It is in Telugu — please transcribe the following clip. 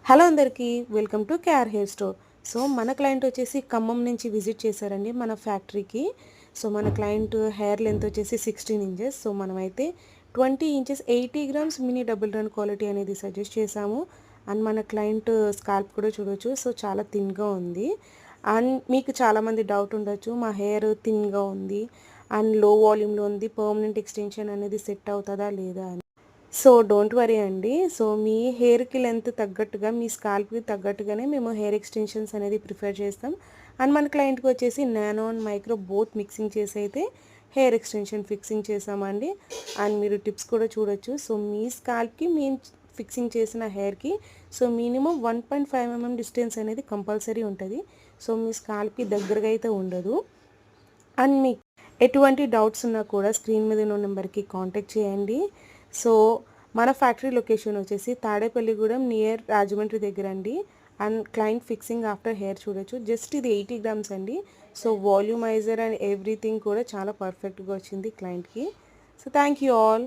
హలో అందరికీ welcome to KR hair store. So మన క్లయింట్ వచ్చేసి ఖమ్మం నుంచి విజిట్ చేశారండి మన ఫ్యాక్టరీకి. సో మన క్లయింట్ హెయిర్ లెంత్ వచ్చేసి 16 ఇంచెస్. సో మనమైతే 20 inches 80 grams mini double run quality అనేది సజెస్ట్ చేశాము. అండ్ మన క్లయింట్ స్కాల్ప్ కూడా చూడొచ్చు. సో చాలా థిన్గా ఉంది. అండ్ మీకు చాలామంది డౌట్ ఉండొచ్చు, మా హెయిర్ థిన్గా ఉంది అండ్ లో వాల్యూమ్లో ఉంది, పర్మనెంట్ ఎక్స్టెన్షన్ అనేది సెట్ అవుతుందా లేదా అని. సో డోంట్ వరీ అండి. సో మీ హెయిర్కి లెంత్ తగ్గట్టుగా, మీ స్కాల్ప్కి తగ్గట్టుగానే మేము హెయిర్ ఎక్స్టెన్షన్స్ అనేది ప్రిఫర్ చేస్తాం. అండ్ మన క్లయింట్కి వచ్చేసి nano and micro both mixing చేసి అయితే హెయిర్ ఎక్స్టెన్షన్ ఫిక్సింగ్ చేసామండి. అండ్ మీరు టిప్స్ కూడా చూడొచ్చు. సో మీ స్కాల్ప్కి మేము ఫిక్సింగ్ చేసిన హెయిర్కి సో మినిమం 1.5 mm డిస్టెన్స్ అనేది కంపల్సరీ ఉంటుంది. సో మీ స్కాల్ప్కి దగ్గరగా అయితే ఉండదు. అండ్ మీకు ఎటువంటి డౌట్స్ ఉన్నా కూడా స్క్రీన్ మీద ఉన్న నెంబర్కి కాంటాక్ట్ చేయండి. సో మన ఫ్యాక్టరీ లొకేషన్ వచ్చేసి తాడేపల్లిగూడెం నియర్ రాజమండ్రి దగ్గర అండి. And client fixing after hair చూడొచ్చు. జస్ట్ ఇది 80 గ్రామ్స్ అండి. సో వాల్యూమైజర్ అండ్ ఎవ్రీథింగ్ కూడా చాలా పర్ఫెక్ట్గా వచ్చింది క్లయింట్కి. So thank you all.